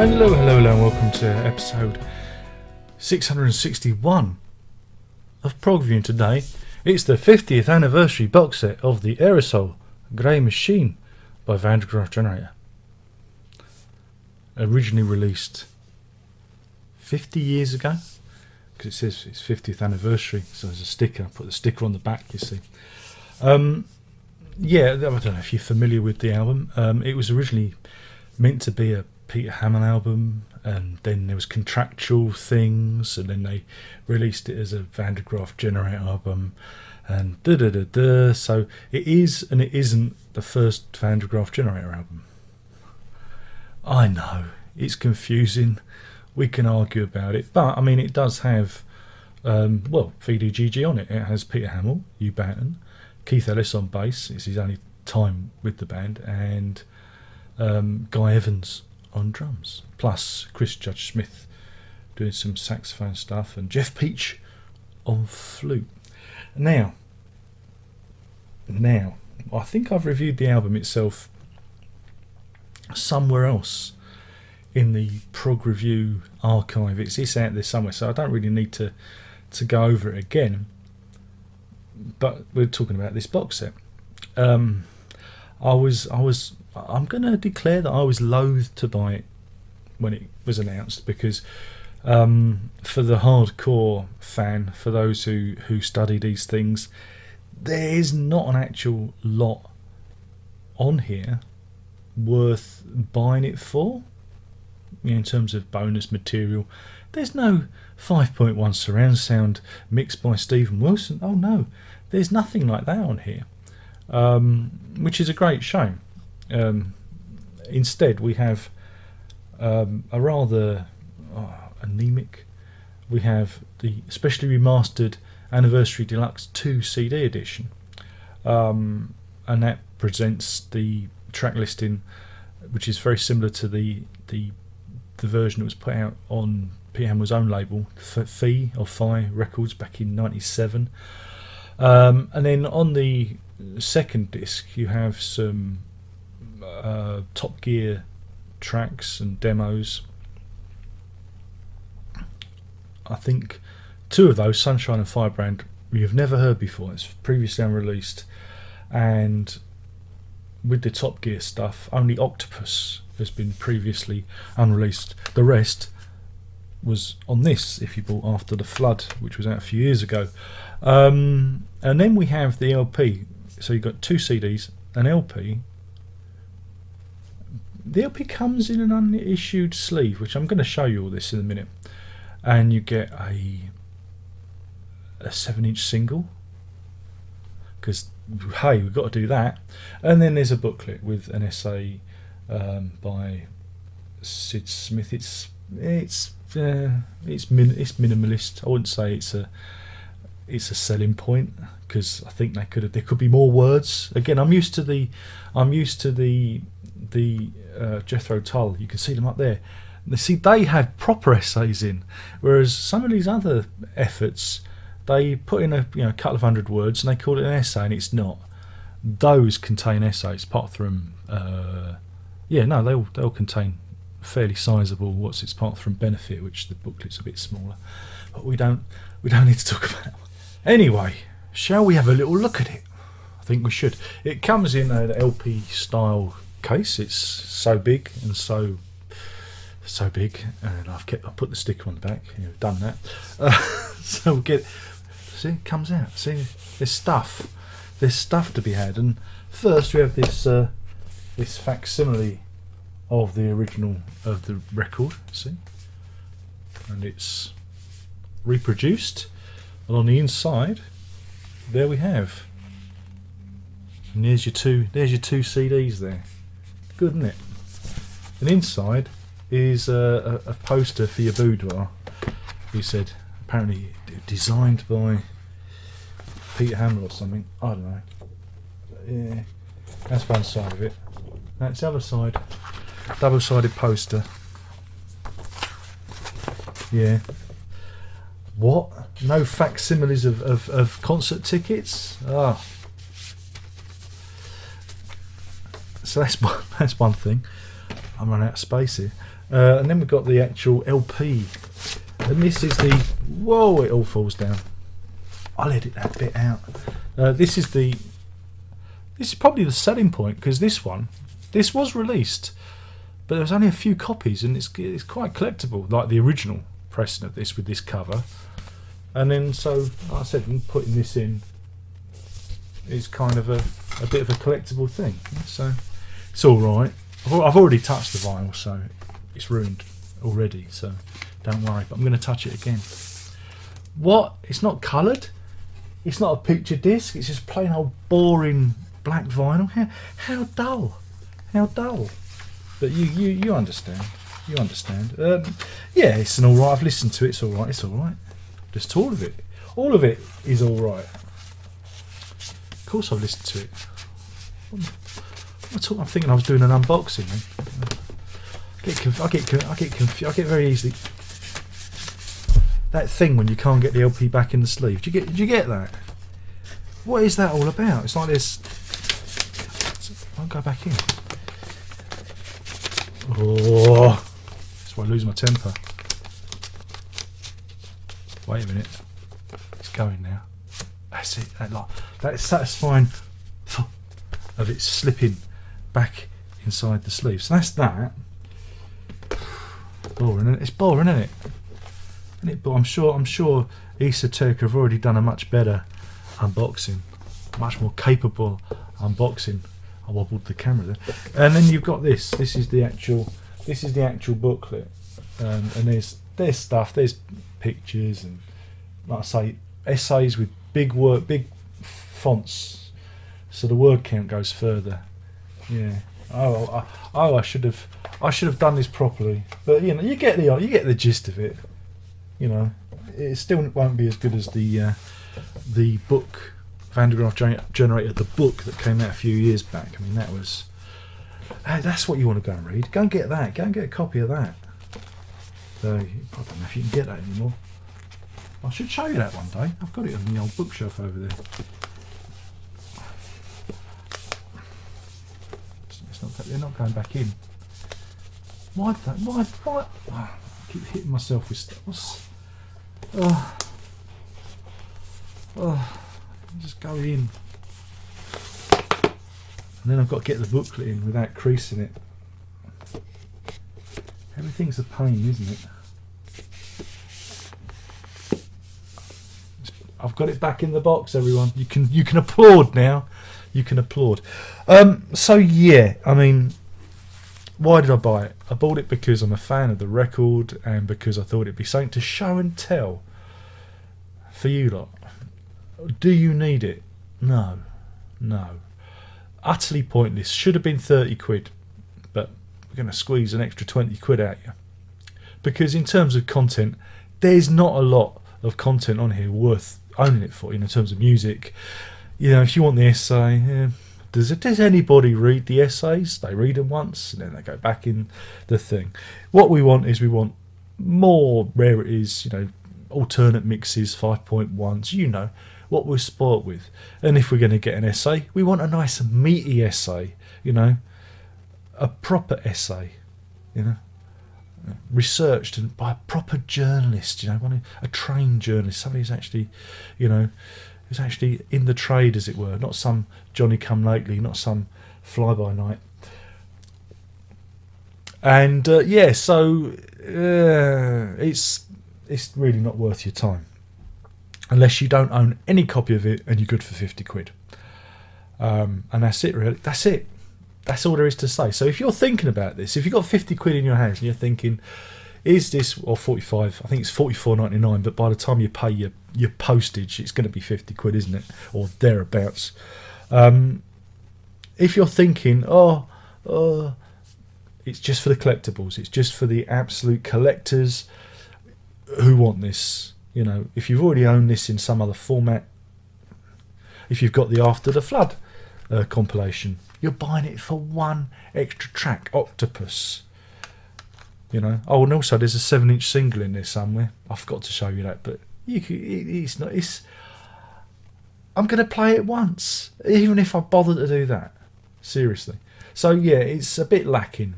Hello, and welcome to episode 661 of Prog View. Today, it's the 50th anniversary box set of the Aerosol Grey Machine by Graaf Generator. Originally released 50 years ago, because it says it's 50th anniversary, so there's a sticker. I put the sticker on the back, you see. Yeah, I don't know if you're familiar with the album. It was originally meant to be a Peter Hammill album, and then there was contractual things, and then they released it as a Graaf Generator album, and so it is and it isn't the first Graaf Generator album. I know, it's confusing, we can argue about it, but I mean it does have VDGG on it. It has Peter Hammill, Hugh Banton, Keith Ellis on bass, it's his only time with the band, and Guy Evans on drums, plus Chris Judge Smith doing some saxophone stuff, and Jeff Peach on flute. Now I think I've reviewed the album itself somewhere else in the Prog Review archive. It's out there somewhere, so I don't really need to go over it again, but we're talking about this box set. I'm going to declare that I was loath to buy it when it was announced, because for the hardcore fan, for those who study these things, there is not an actual lot on here worth buying it for. In terms of bonus material, there's no 5.1 surround sound mixed by Stephen Wilson. Oh no, there's nothing like that on here, which is a great shame. Instead we have a rather anemic. We have the specially remastered Anniversary Deluxe 2 CD edition, and that presents the track listing, which is very similar to the version that was put out on Peter Hamill's own label, Phi Records, back in '97. And then on the second disc you have some Top Gear tracks and demos. I think two of those, Sunshine and Firebrand, you've never heard before. It's previously unreleased, and with the Top Gear stuff, only Octopus has been previously unreleased. The rest was on this, if you bought After the Flood, which was out a few years ago. And then we have the LP. So you've got two CDs, an LP. The LP comes in an unissued sleeve, which I'm going to show you all this in a minute, and you get a 7-inch single, because hey, we've got to do that. And then there's a booklet with an essay by Sid Smith. It's minimalist. I wouldn't say it's a selling point, because I think there could be more words. Again, I'm used to the Jethro Tull. You can see them up there. They have proper essays in, whereas some of these other efforts, they put in a couple of hundred words and they call it an essay, and it's not. Those contain essays, apart from they'll contain fairly sizable apart from Benefit, which the booklet's a bit smaller, but we don't need to talk about. Anyway, shall we have a little look at it? I think we should. It comes in an LP style case. It's so big, and so big, and I put the sticker on the back. I've done that. So we'll get. See, it comes out. See, there's stuff to be had. And first we have this facsimile of the original of the record. See, and it's reproduced. And on the inside, there we have. And there's your two CDs there. Good, isn't it? And inside is a poster for your boudoir. He said, apparently designed by Peter Hammill or something. I don't know. Yeah, that's one side of it. That's the other side. Double-sided poster. Yeah. What? No facsimiles of concert tickets? Ah. So that's one thing. I'm running out of space here. And then we've got the actual LP, and this is the, whoa, it all falls down. I'll edit that bit out. This is probably the selling point, because this was released, but there was only a few copies, and it's quite collectible, like the original pressing of this with this cover. And then, so like I said, putting this in is kind of a bit of a collectible thing. So it's all right. I've already touched the vinyl, so it's ruined already. So don't worry. But I'm going to touch it again. What? It's not coloured. It's not a picture disc. It's just plain old boring black vinyl. How dull. How dull. But you understand. You understand. Yeah, it's an all right. I've listened to it. It's all right. It's all right. Just all of it. All of it is all right. Of course, I've listened to it. I'm thinking I was doing an unboxing. I get very easily. That thing when you can't get the LP back in the sleeve. Did you get that? What is that all about? It's like this. I'll go back in. Oh, that's why I lose my temper. Wait a minute. It's going now. That's it. That is satisfying of it slipping back inside the sleeve. So that's that. Boring, isn't it? It's boring, isn't it? But I'm sure Esoterica have already done a much better unboxing, much more capable unboxing. I wobbled the camera there. And then you've got this. This is the actual booklet. And there's stuff. There's pictures and, like I say, essays with big fonts, so the word count goes further. Yeah. I should have done this properly. But you know, you get the gist of it. You know, it still won't be as good as the book, Van de Graaf Generator, the book that came out a few years back. I mean, that's what you want to go and read. Go and get that. Go and get a copy of that. I don't know if you can get that anymore. I should show you that one day. I've got it on the old bookshelf over there. They're not going back in. Why? Oh, I keep hitting myself with stuff. Just go in. And then I've got to get the booklet in without creasing it. Everything's a pain, isn't it? I've got it back in the box, everyone. You can applaud now. You can applaud. So yeah, I mean, why did I buy it? I bought it because I'm a fan of the record and because I thought it'd be something to show and tell for you lot. Do you need it? No. Utterly pointless. Should have been 30 quid, but we're going to squeeze an extra 20 quid out you. Because in terms of content, there's not a lot of content on here worth owning it for, in terms of music. You know, if you want the essay, does anybody read the essays? They read them once and then they go back in the thing. What we want more rarities, alternate mixes, 5.1s, what we're spoilt with. And if we're going to get an essay, we want a nice meaty essay, a proper essay, researched and by a proper journalist, a trained journalist, somebody who's actually, who's actually in the trade, as it were, not some Johnny come lately, not some fly by night. And it's really not worth your time unless you don't own any copy of it and you're good for 50 quid. And that's it, really. That's it. That's all there is to say. So if you're thinking about this, if you've got 50 quid in your hands and you're thinking, is this, or 45, I think it's 44.99, but by the time you pay your postage, it's going to be 50 quid, isn't it? Or thereabouts. If you're thinking, it's just for the collectibles, it's just for the absolute collectors who want this, if you've already owned this in some other format, if you've got the After the Flood compilation, you're buying it for one extra track, Octopus. Oh, and also there's a 7-inch single in there somewhere. I forgot to show you that, but it's not. I'm going to play it once, even if I bother to do that. Seriously. So yeah, it's a bit lacking.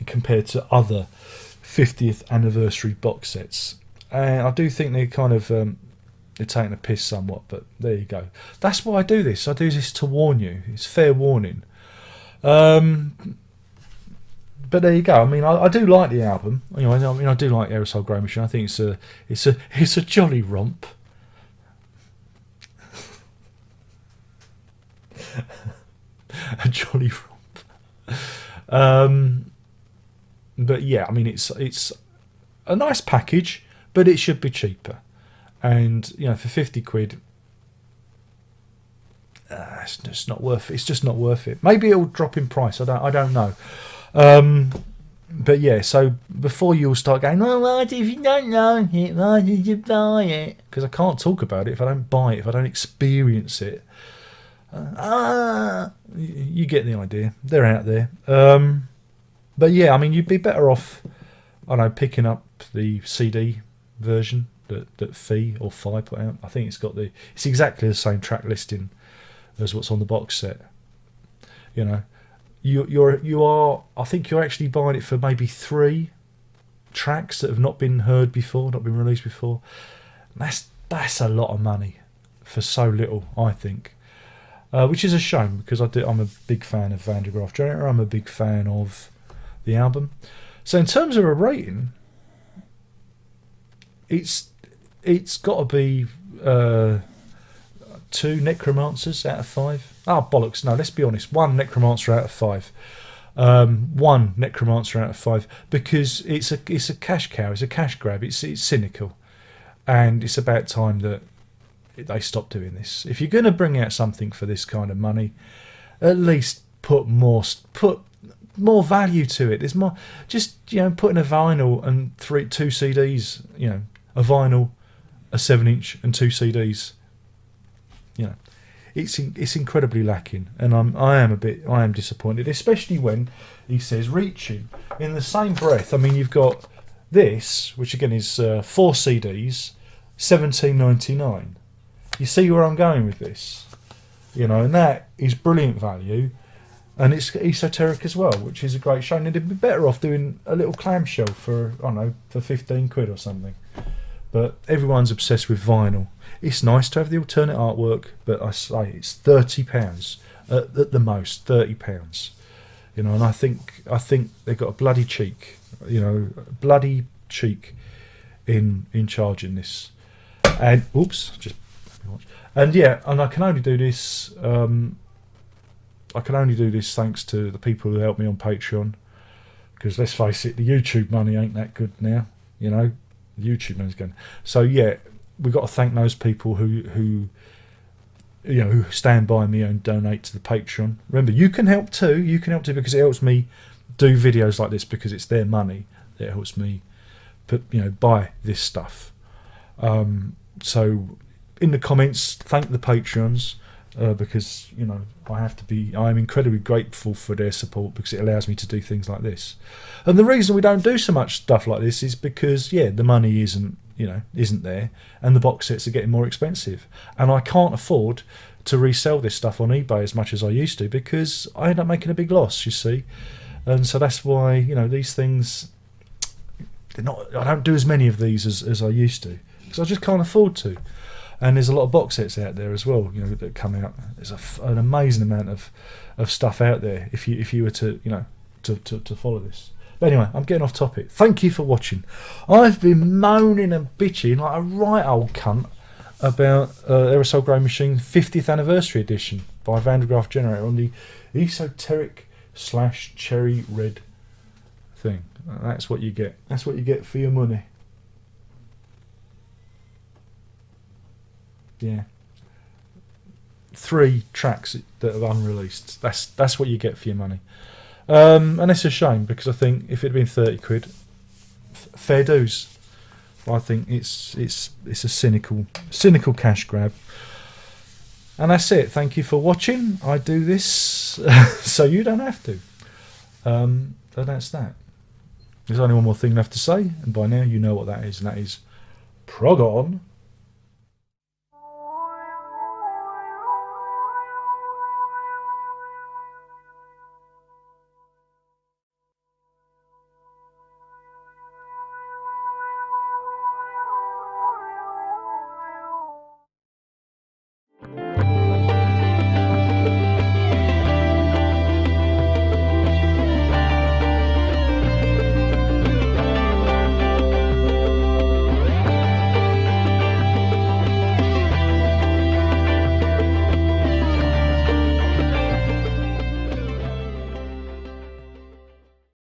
compared to other 50th anniversary box sets. And I do think they're kind of they're taking a piss somewhat, but there you go. That's why I do this. I do this to warn you. It's fair warning. But there you go. I mean, I do like the album. You know, I mean, I do like Aerosol Grey Machine. I think it's a jolly romp. A jolly romp. But yeah, I mean, it's a nice package, but it should be cheaper. And you know, for 50 quid, it's just not worth it. It's just not worth it. Maybe it'll drop in price. I don't know. But yeah, so before you all start going, oh, what if you don't like it? Why did you buy it? Because I can't talk about it if I don't buy it, if I don't experience it. You get the idea. They're out there. But yeah, I mean, you'd be better off, I don't know, picking up the CD version that Fi put out. I think it's exactly the same track listing as what's on the box set. You know, you are. I think you're actually buying it for maybe 3 tracks that have not been heard before, not been released before. That's a lot of money for so little, I think. Which is a shame, because I'm a big fan of Van der Graaf Generator. I'm a big fan of the album. So in terms of a rating, it's got to be 2 Necromancers out of 5. Oh, bollocks, no, let's be honest. 1 Necromancer out of 5. 1 Necromancer out of 5, because it's a cash cow, it's a cash grab, it's cynical, and it's about time that they stop doing this. If you're going to bring out something for this kind of money, at least put more value to it. There's more, just, you know, putting a vinyl and 2 CDs, you know, a vinyl, a 7-inch and 2 CDs, you know, it's incredibly lacking, and I am disappointed, especially when he says reaching in the same breath. I mean, you've got this, which again is 4 CDs, $17.99. You see where I'm going with this, you know, and that is brilliant value, and it's esoteric as well, which is a great show. And it'd be better off doing a little clamshell for, I don't know, for 15 quid or something. But everyone's obsessed with vinyl. It's nice to have the alternate artwork, but I say it's £30 at the most, £30. You know, and I think they've got a bloody cheek, you know, bloody cheek in charging this. And oops, just. And yeah, and I can only do this. Thanks to the people who help me on Patreon. Because let's face it, the YouTube money ain't that good now. You know, the YouTube money's gone. So yeah, we've got to thank those people who stand by me and donate to the Patreon. Remember, you can help too. You can help too, because it helps me do videos like this, because it's their money that helps me buy this stuff. So in the comments, thank the Patreons, because, you know, I'm incredibly grateful for their support, because it allows me to do things like this. And the reason we don't do so much stuff like this is because, yeah, the money isn't there, and the box sets are getting more expensive, and I can't afford to resell this stuff on eBay as much as I used to, because I end up making a big loss, you see. And so that's why, you know, these things, I don't do as many of these as I used to, because I just can't afford to. And there's a lot of box sets out there as well, you know, that come out. There's an amazing amount of stuff out there if you were to, you know, to follow this. But anyway, I'm getting off topic. Thank you for watching. I've been moaning and bitching like a right old cunt about Aerosol Grey Machine 50th Anniversary Edition by Van der Graaf Generator on the esoteric / cherry red thing. That's what you get. That's what you get for your money. Yeah, 3 tracks that are unreleased. That's what you get for your money, and it's a shame, because I think if it'd been 30 quid, fair dues. I think it's a cynical cash grab, and that's it. Thank you for watching. I do this so you don't have to. So that's that. There's only one more thing left to say, and by now you know what that is, and that is prog on.